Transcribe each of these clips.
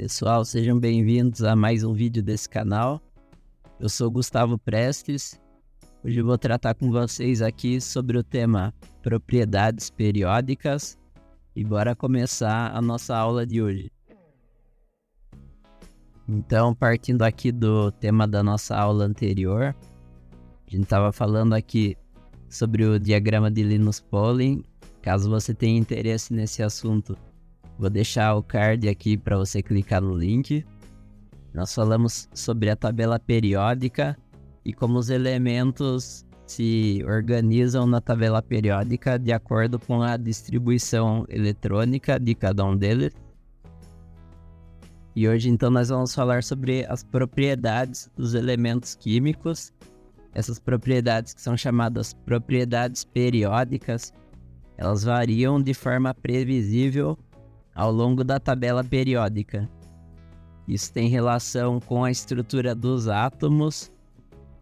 Pessoal, sejam bem-vindos a mais um vídeo desse canal. Eu sou Gustavo Prestes. Hoje eu vou tratar com vocês aqui sobre o tema propriedades periódicas e bora começar a nossa aula de hoje. Então, partindo aqui do tema da nossa aula anterior, a gente estava falando aqui sobre o diagrama de Linus Pauling. Caso você tenha interesse nesse assunto, vou deixar o card aqui para você clicar no link. Nós falamos sobre a tabela periódica e como os elementos se organizam na tabela periódica de acordo com a distribuição eletrônica de cada um deles. E hoje então nós vamos falar sobre as propriedades dos elementos químicos. Essas propriedades que são chamadas propriedades periódicas, elas variam de forma previsível ao longo da tabela periódica. Isso tem relação com a estrutura dos átomos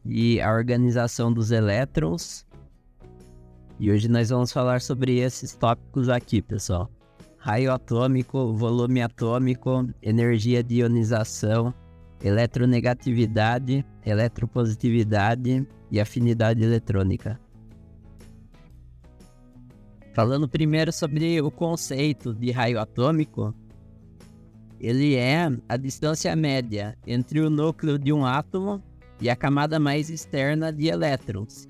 e a organização dos elétrons. E hoje nós vamos falar sobre esses tópicos aqui, pessoal. Raio atômico, volume atômico, energia de ionização, eletronegatividade, eletropositividade e afinidade eletrônica. Falando primeiro sobre o conceito de raio atômico, ele é a distância média entre o núcleo de um átomo e a camada mais externa de elétrons.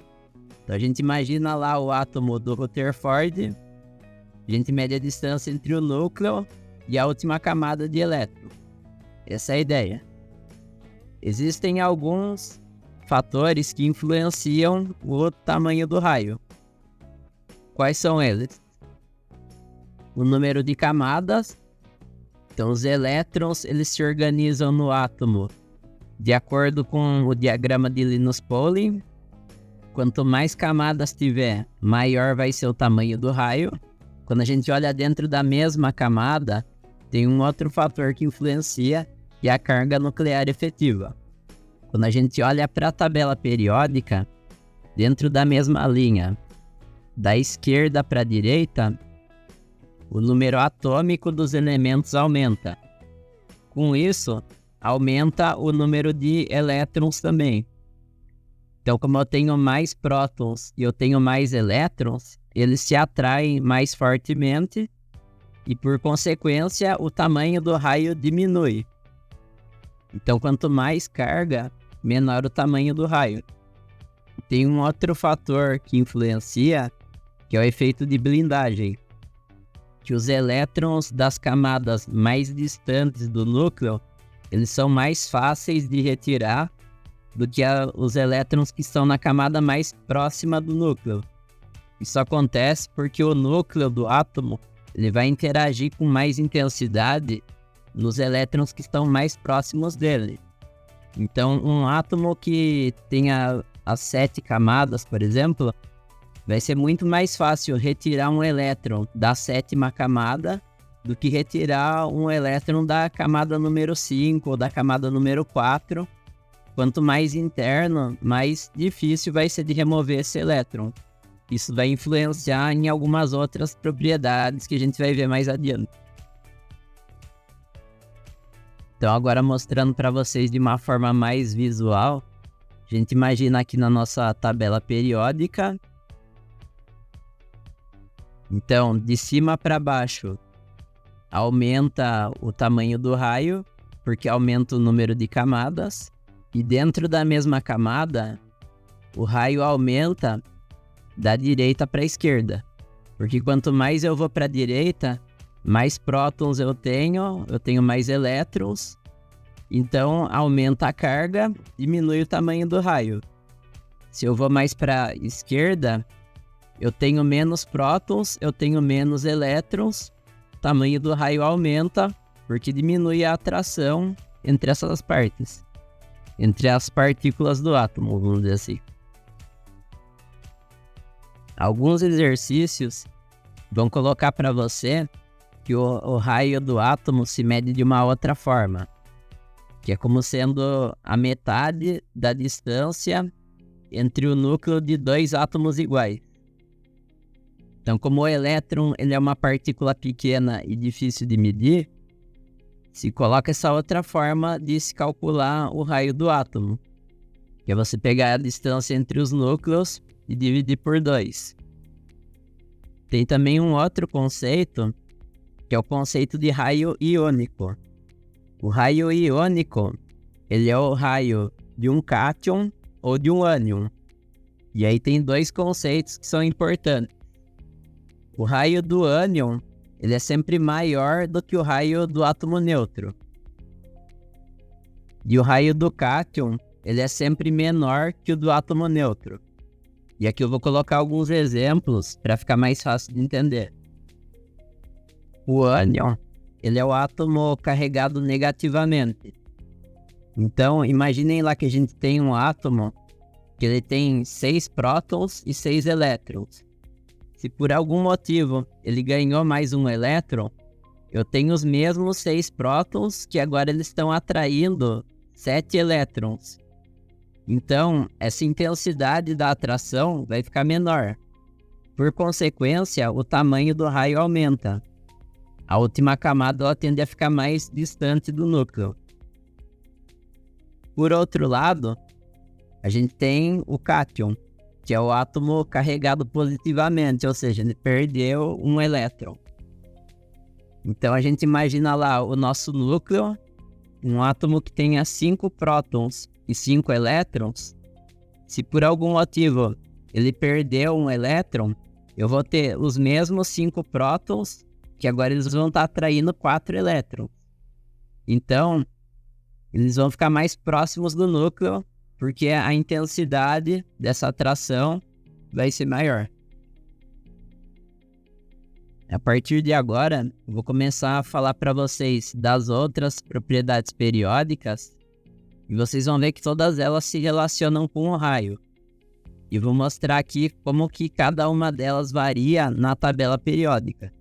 Então a gente imagina lá o átomo do Rutherford, a gente mede a distância entre o núcleo e a última camada de elétrons. Essa é a ideia. Existem alguns fatores que influenciam o tamanho do raio. Quais são eles? O número de camadas. Então, os elétrons eles se organizam no átomo de acordo com o diagrama de Linus Pauling. Quanto mais camadas tiver, maior vai ser o tamanho do raio. Quando a gente olha dentro da mesma camada, tem um outro fator que influencia, que é a carga nuclear efetiva. Quando a gente olha para a tabela periódica, dentro da mesma linha, da esquerda para a direita, o número atômico dos elementos aumenta. Com isso, aumenta o número de elétrons também. Então, como eu tenho mais prótons e eu tenho mais elétrons, eles se atraem mais fortemente e, por consequência, o tamanho do raio diminui. Então, quanto mais carga, menor o tamanho do raio. Tem um outro fator que influencia, que é o efeito de blindagem. Que os elétrons das camadas mais distantes do núcleo, eles são mais fáceis de retirar do que os elétrons que estão na camada mais próxima do núcleo. Isso acontece porque o núcleo do átomo ele vai interagir com mais intensidade nos elétrons que estão mais próximos dele. Então, um átomo que tenha as 7 camadas, por exemplo, vai ser muito mais fácil retirar um elétron da 7ª camada do que retirar um elétron da camada número 5 ou da camada número 4. Quanto mais interno, mais difícil vai ser de remover esse elétron. Isso vai influenciar em algumas outras propriedades que a gente vai ver mais adiante. Então, agora mostrando para vocês de uma forma mais visual, a gente imagina aqui na nossa tabela periódica. Então, de cima para baixo, aumenta o tamanho do raio, porque aumenta o número de camadas. E dentro da mesma camada, o raio aumenta da direita para a esquerda. Porque quanto mais eu vou para a direita, mais prótons eu tenho mais elétrons. Então, aumenta a carga, diminui o tamanho do raio. Se eu vou mais para a esquerda, eu tenho menos prótons, eu tenho menos elétrons, o tamanho do raio aumenta, porque diminui a atração entre essas partes, entre as partículas do átomo, vamos dizer assim. Alguns exercícios vão colocar para você que o raio do átomo se mede de uma outra forma, que é como sendo a metade da distância entre o núcleo de 2 átomos iguais. Então, como o elétron ele é uma partícula pequena e difícil de medir, se coloca essa outra forma de se calcular o raio do átomo, que é você pegar a distância entre os núcleos e dividir por 2. Tem também um outro conceito, que é o conceito de raio iônico. O raio iônico, ele é o raio de um cátion ou de um ânion. E aí tem dois conceitos que são importantes. O raio do ânion, ele é sempre maior do que o raio do átomo neutro. E o raio do cátion, ele é sempre menor que o do átomo neutro. E aqui eu vou colocar alguns exemplos para ficar mais fácil de entender. O ânion, ele é o átomo carregado negativamente. Então, imaginem lá que a gente tem um átomo que ele tem 6 prótons e 6 elétrons. Se por algum motivo ele ganhou mais um elétron, eu tenho os mesmos 6 prótons que agora eles estão atraindo 7 elétrons. Então, essa intensidade da atração vai ficar menor. Por consequência, o tamanho do raio aumenta. A última camada ela tende a ficar mais distante do núcleo. Por outro lado, a gente tem o cátion, que é o átomo carregado positivamente, ou seja, ele perdeu um elétron. Então a gente imagina lá o nosso núcleo, um átomo que tenha 5 prótons e 5 elétrons. Se por algum motivo ele perdeu um elétron, eu vou ter os mesmos 5 prótons, que agora eles vão estar atraindo 4 elétrons. Então, eles vão ficar mais próximos do núcleo, porque a intensidade dessa atração vai ser maior. A partir de agora, eu vou começar a falar para vocês das outras propriedades periódicas, e vocês vão ver que todas elas se relacionam com o raio. E vou mostrar aqui como que cada uma delas varia na tabela periódica.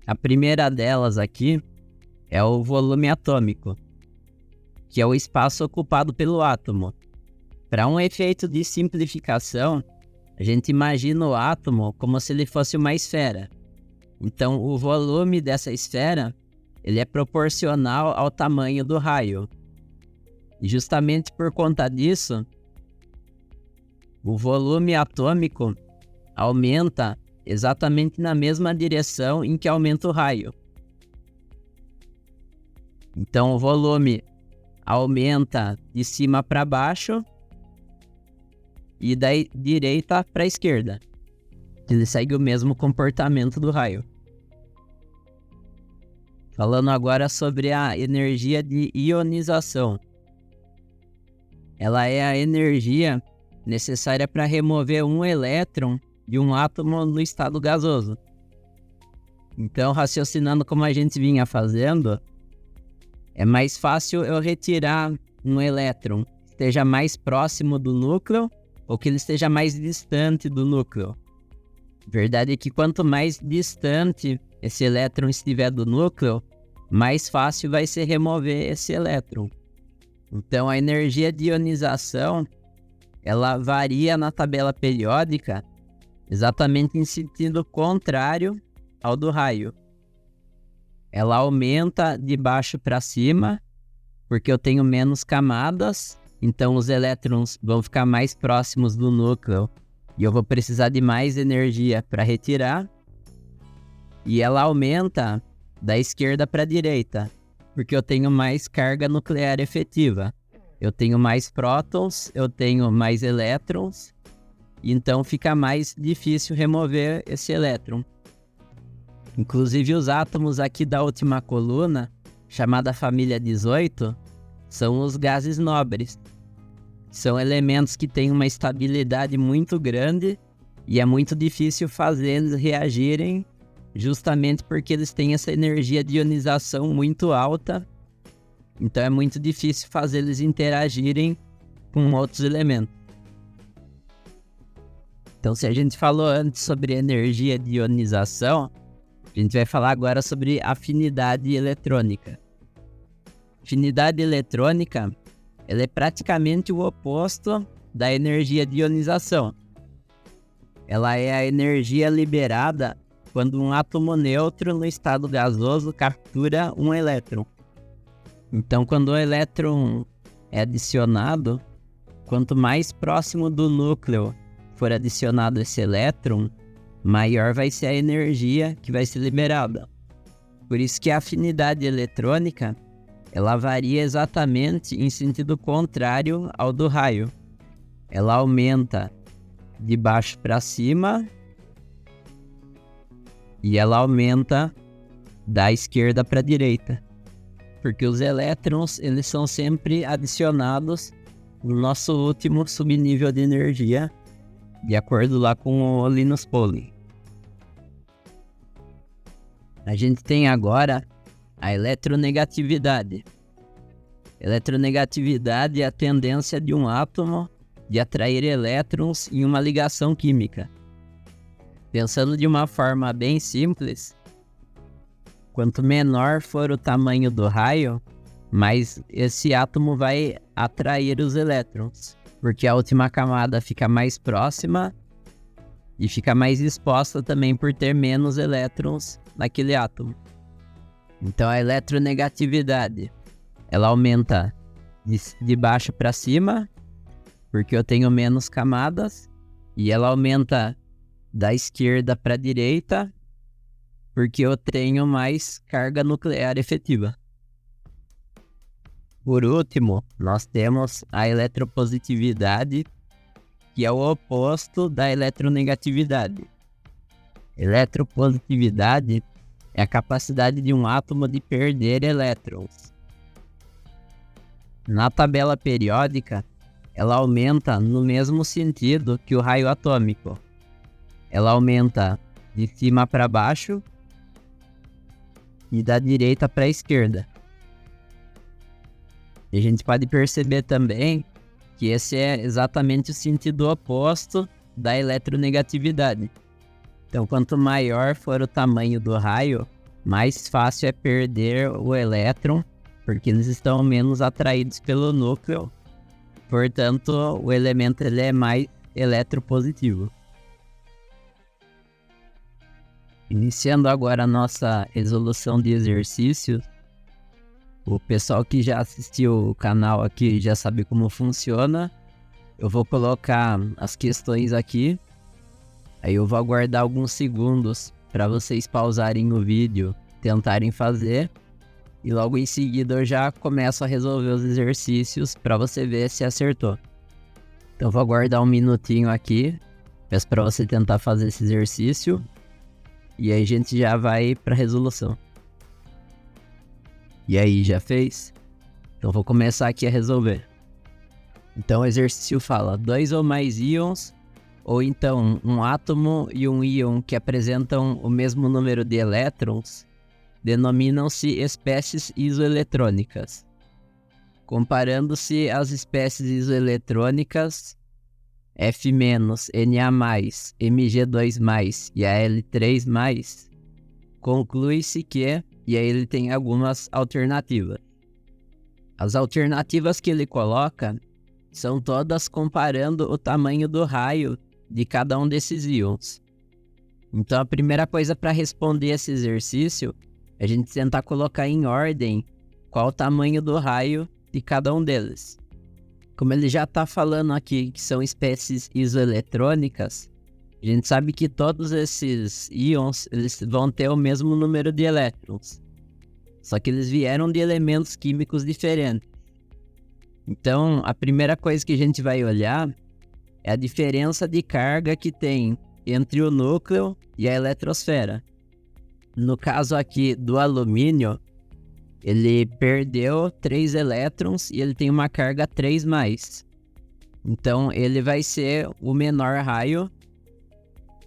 A primeira delas aqui é o volume atômico, que é o espaço ocupado pelo átomo. Para um efeito de simplificação, a gente imagina o átomo como se ele fosse uma esfera. Então, o volume dessa esfera ele é proporcional ao tamanho do raio. E justamente por conta disso, o volume atômico aumenta exatamente na mesma direção em que aumenta o raio. Então, o volume aumenta de cima para baixo e da direita para a esquerda. Ele segue o mesmo comportamento do raio. Falando agora sobre a energia de ionização. Ela é a energia necessária para remover um elétron de um átomo no estado gasoso. Então, raciocinando como a gente vinha fazendo, é mais fácil eu retirar um elétron que esteja mais próximo do núcleo ou que ele esteja mais distante do núcleo. A verdade é que quanto mais distante esse elétron estiver do núcleo, mais fácil vai ser remover esse elétron. Então, a energia de ionização, ela varia na tabela periódica exatamente em sentido contrário ao do raio. Ela aumenta de baixo para cima, porque eu tenho menos camadas, então os elétrons vão ficar mais próximos do núcleo e eu vou precisar de mais energia para retirar. E ela aumenta da esquerda para a direita, porque eu tenho mais carga nuclear efetiva. Eu tenho mais prótons, eu tenho mais elétrons, então fica mais difícil remover esse elétron. Inclusive os átomos aqui da última coluna, chamada família 18, são os gases nobres. São elementos que têm uma estabilidade muito grande e é muito difícil fazer eles reagirem, justamente porque eles têm essa energia de ionização muito alta. Então é muito difícil fazer eles interagirem com outros elementos. Então, se a gente falou antes sobre energia de ionização, a gente vai falar agora sobre afinidade eletrônica. Afinidade eletrônica, ela é praticamente o oposto da energia de ionização. Ela é a energia liberada quando um átomo neutro no estado gasoso captura um elétron. Então, quando o elétron é adicionado, quanto mais próximo do núcleo for adicionado esse elétron, maior vai ser a energia que vai ser liberada. Por isso que a afinidade eletrônica, ela varia exatamente em sentido contrário ao do raio. Ela aumenta de baixo para cima e ela aumenta da esquerda para a direita. Porque os elétrons, eles são sempre adicionados no nosso último subnível de energia, de acordo lá com o Linus Pauling. A gente tem agora a eletronegatividade. Eletronegatividade é a tendência de um átomo de atrair elétrons em uma ligação química. Pensando de uma forma bem simples, quanto menor for o tamanho do raio, mais esse átomo vai atrair os elétrons, porque a última camada fica mais próxima e fica mais exposta também por ter menos elétrons naquele átomo. Então a eletronegatividade, ela aumenta de baixo para cima, porque eu tenho menos camadas, e ela aumenta da esquerda para a direita, porque eu tenho mais carga nuclear efetiva. Por último, nós temos a eletropositividade, que é o oposto da eletronegatividade. Eletropositividade é a capacidade de um átomo de perder elétrons. Na tabela periódica, ela aumenta no mesmo sentido que o raio atômico. Ela aumenta de cima para baixo e da direita para a esquerda. E a gente pode perceber também que esse é exatamente o sentido oposto da eletronegatividade. Então, quanto maior for o tamanho do raio, mais fácil é perder o elétron, porque eles estão menos atraídos pelo núcleo. Portanto, o elemento ele é mais eletropositivo. Iniciando agora a nossa resolução de exercícios, o pessoal que já assistiu o canal aqui já sabe como funciona. Eu vou colocar as questões aqui, aí eu vou aguardar alguns segundos para vocês pausarem o vídeo, tentarem fazer, e logo em seguida eu já começo a resolver os exercícios para você ver se acertou. Então vou aguardar um minutinho aqui, peço para você tentar fazer esse exercício, e aí a gente já vai para a resolução. E aí, já fez? Então vou começar aqui a resolver. Então o exercício fala 2 ou mais íons, ou então um átomo e um íon que apresentam o mesmo número de elétrons, denominam-se espécies isoeletrônicas. Comparando-se às espécies isoeletrônicas F-, Na+, Mg2+, e a L3+, conclui-se que, e aí ele tem algumas alternativas. As alternativas que ele coloca são todas comparando o tamanho do raio de cada um desses íons. Então a primeira coisa para responder esse exercício é a gente tentar colocar em ordem qual o tamanho do raio de cada um deles. Como ele já está falando aqui que são espécies isoeletrônicas, a gente sabe que todos esses íons eles vão ter o mesmo número de elétrons, só que eles vieram de elementos químicos diferentes. Então, a primeira coisa que a gente vai olhar é a diferença de carga que tem entre o núcleo e a eletrosfera. No caso aqui do alumínio, ele perdeu 3 elétrons e ele tem uma carga 3+. Então, ele vai ser o menor raio.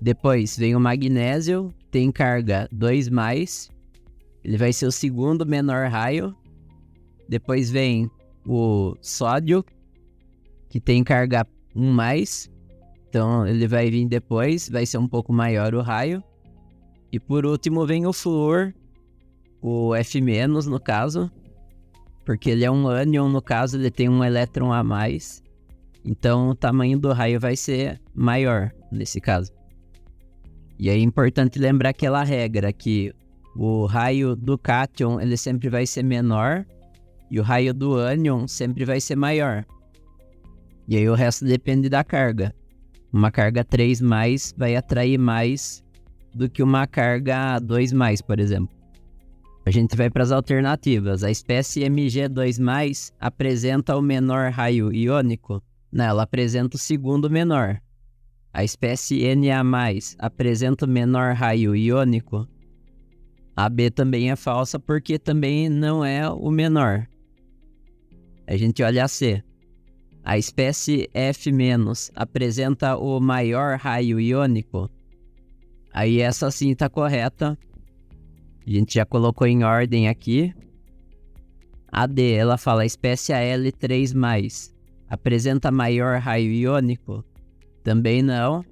Depois vem o magnésio, tem carga 2+. Ele vai ser o segundo menor raio. Depois vem o sódio, que tem carga 1+. Então, ele vai vir depois, vai ser um pouco maior o raio. E por último vem o flúor, o F- no caso, porque ele é um ânion, no caso ele tem um elétron a mais, então o tamanho do raio vai ser maior nesse caso. E aí é importante lembrar aquela regra que o raio do cátion ele sempre vai ser menor e o raio do ânion sempre vai ser maior. E aí o resto depende da carga. Uma carga 3+, vai atrair mais do que uma carga 2+, por exemplo. A gente vai para as alternativas. A espécie Mg2+, apresenta o menor raio iônico? Não, ela apresenta o segundo menor. A espécie Na+, apresenta o menor raio iônico? A B também é falsa porque também não é o menor. A gente olha a C. A espécie F- apresenta o maior raio iônico? Aí essa sim está correta. A gente já colocou em ordem aqui. A D, ela fala a espécie Al3+, apresenta maior raio iônico? Também não.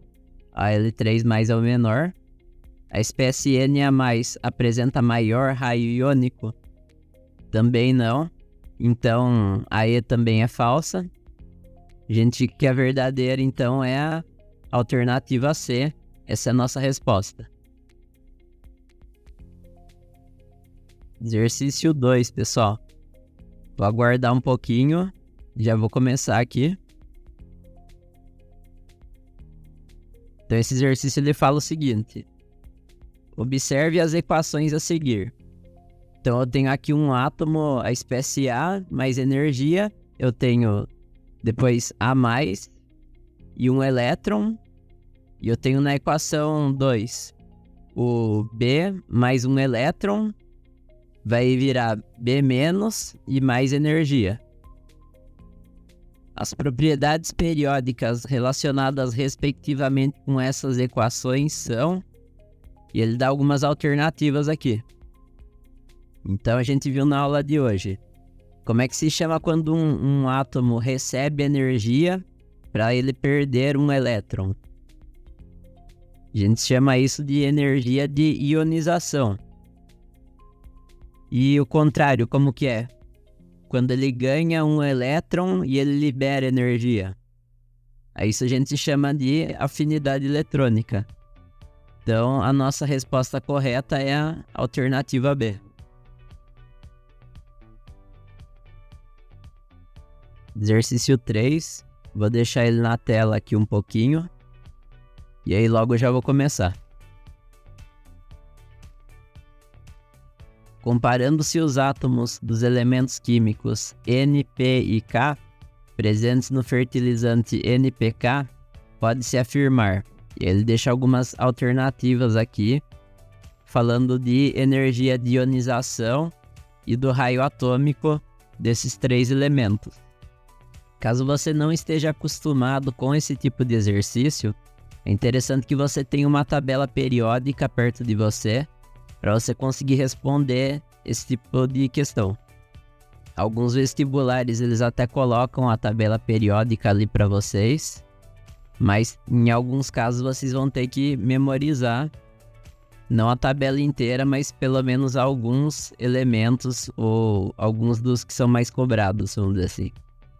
A L3+ é o menor. A espécie Na+, apresenta maior raio iônico? Também não. Então, a E também é falsa. A gente que é verdadeira, então, é a alternativa C. Essa é a nossa resposta. Exercício 2, pessoal. Vou aguardar um pouquinho. Já vou começar aqui. Então, esse exercício ele fala o seguinte. Observe as equações a seguir. Então, eu tenho aqui um átomo, a espécie A, mais energia. Eu tenho depois A+, e um elétron. E eu tenho na equação 2 o B mais um elétron vai virar B- e mais energia. As propriedades periódicas relacionadas respectivamente com essas equações são... E ele dá algumas alternativas aqui. Então a gente viu na aula de hoje. Como é que se chama quando um átomo recebe energia para ele perder um elétron? A gente chama isso de energia de ionização. E o contrário, como que é? Quando ele ganha um elétron e ele libera energia. A isso a gente chama de afinidade eletrônica. Então, a nossa resposta correta é a alternativa B. Exercício 3. Vou deixar ele na tela aqui um pouquinho. E aí logo já vou começar. Comparando-se os átomos dos elementos químicos N, P e K, presentes no fertilizante NPK, pode-se afirmar. E ele deixa algumas alternativas aqui, falando de energia de ionização e do raio atômico desses 3 elementos. Caso você não esteja acostumado com esse tipo de exercício, é interessante que você tenha uma tabela periódica perto de você, para você conseguir responder esse tipo de questão. Alguns vestibulares eles até colocam a tabela periódica ali para vocês, mas em alguns casos vocês vão ter que memorizar, não a tabela inteira, mas pelo menos alguns elementos ou alguns dos que são mais cobrados, vamos dizer assim.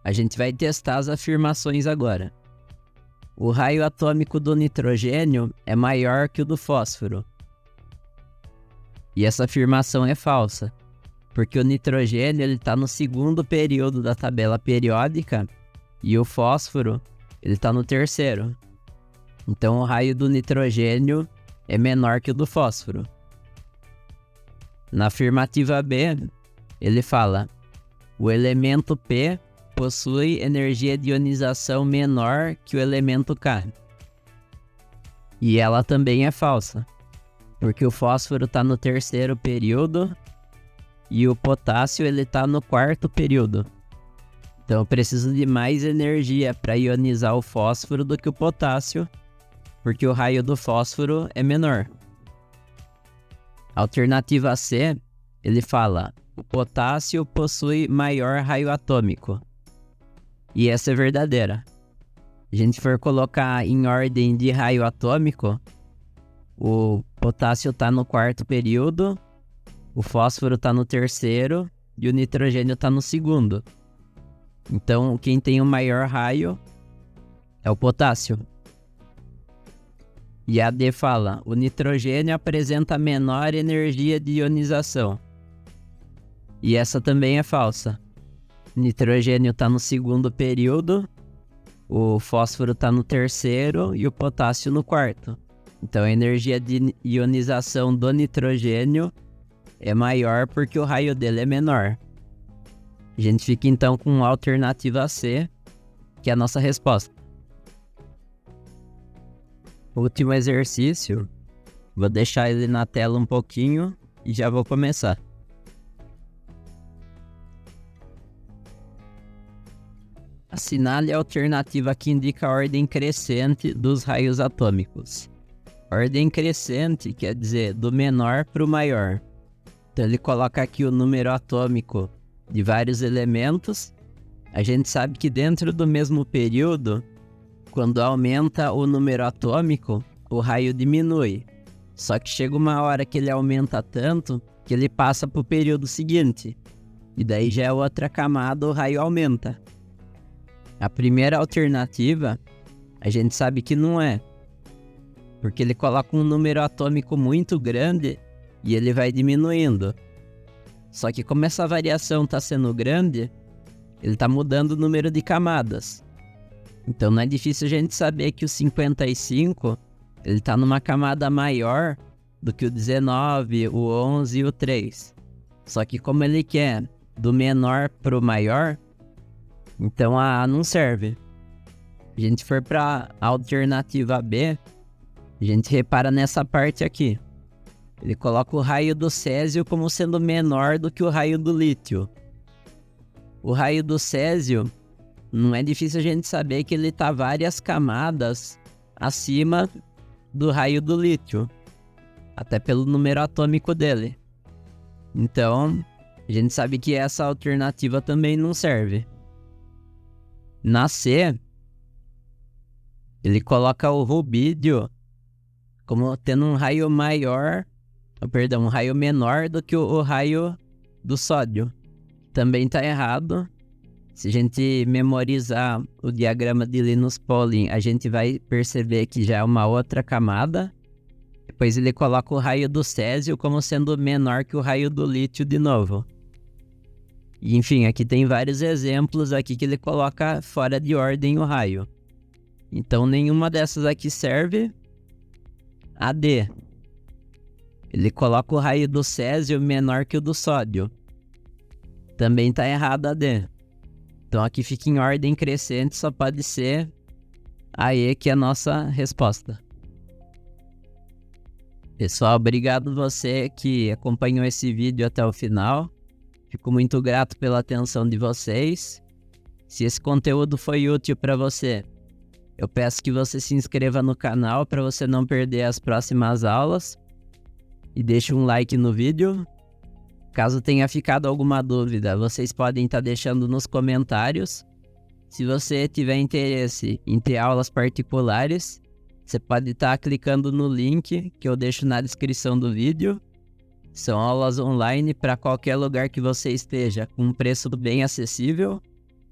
A gente vai testar as afirmações agora. O raio atômico do nitrogênio é maior que o do fósforo. E essa afirmação é falsa, porque o nitrogênio está no segundo período da tabela periódica e o fósforo está no terceiro. Então o raio do nitrogênio é menor que o do fósforo. Na afirmativa B, ele fala: o elemento P possui energia de ionização menor que o elemento K. E ela também é falsa, porque o fósforo está no terceiro período e o potássio está no quarto período. Então eu preciso de mais energia para ionizar o fósforo do que o potássio, porque o raio do fósforo é menor. Alternativa C, ele fala: o potássio possui maior raio atômico. E essa é verdadeira. Se a gente for colocar em ordem de raio atômico, o potássio está no quarto período, o fósforo está no terceiro e o nitrogênio está no segundo. Então, quem tem o maior raio é o potássio. E a D fala, o nitrogênio apresenta menor energia de ionização. E essa também é falsa. O nitrogênio está no segundo período, o fósforo está no terceiro e o potássio no quarto. Então a energia de ionização do nitrogênio é maior porque o raio dele é menor. A gente fica então com a alternativa C, que é a nossa resposta. Último exercício, vou deixar ele na tela um pouquinho e já vou começar. Assinale a alternativa que indica a ordem crescente dos raios atômicos. Ordem crescente quer dizer do menor para o maior. Então ele coloca aqui o número atômico de vários elementos. A gente sabe que dentro do mesmo período, quando aumenta o número atômico, o raio diminui. Só que chega uma hora que ele aumenta tanto que ele passa para o período seguinte. E daí já é outra camada, o raio aumenta. A primeira alternativa, a gente sabe que não é. Porque ele coloca um número atômico muito grande e ele vai diminuindo. Só que como essa variação está sendo grande, ele está mudando o número de camadas. Então não é difícil a gente saber que o 55 ele está numa camada maior do que o 19, o 11 e o 3. Só que como ele quer do menor para o maior, então a A não serve. Se a gente for para a alternativa B, a gente repara nessa parte aqui. Ele coloca o raio do césio como sendo menor do que o raio do lítio. O raio do césio, não é difícil a gente saber que ele está várias camadas acima do raio do lítio. Até pelo número atômico dele. Então, a gente sabe que essa alternativa também não serve. Na C, ele coloca o rubídio como tendo um raio um raio menor do que o raio do sódio. Também está errado. Se a gente memorizar o diagrama de Linus Pauling, a gente vai perceber que já é uma outra camada. Depois ele coloca o raio do césio como sendo menor que o raio do lítio de novo. E, enfim, aqui tem vários exemplos aqui que ele coloca fora de ordem o raio. Então nenhuma dessas aqui serve. A D. Ele coloca o raio do césio menor que o do sódio. Também está errado a D. Então aqui fica em ordem crescente, só pode ser a E, que é a nossa resposta. Pessoal, obrigado você que acompanhou esse vídeo até o final. Fico muito grato pela atenção de vocês. Se esse conteúdo foi útil para você, eu peço que você se inscreva no canal para você não perder as próximas aulas. E deixe um like no vídeo. Caso tenha ficado alguma dúvida, vocês podem estar deixando nos comentários. Se você tiver interesse em ter aulas particulares, você pode estar clicando no link que eu deixo na descrição do vídeo. São aulas online para qualquer lugar que você esteja, com um preço bem acessível.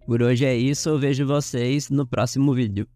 Por hoje é isso, eu vejo vocês no próximo vídeo.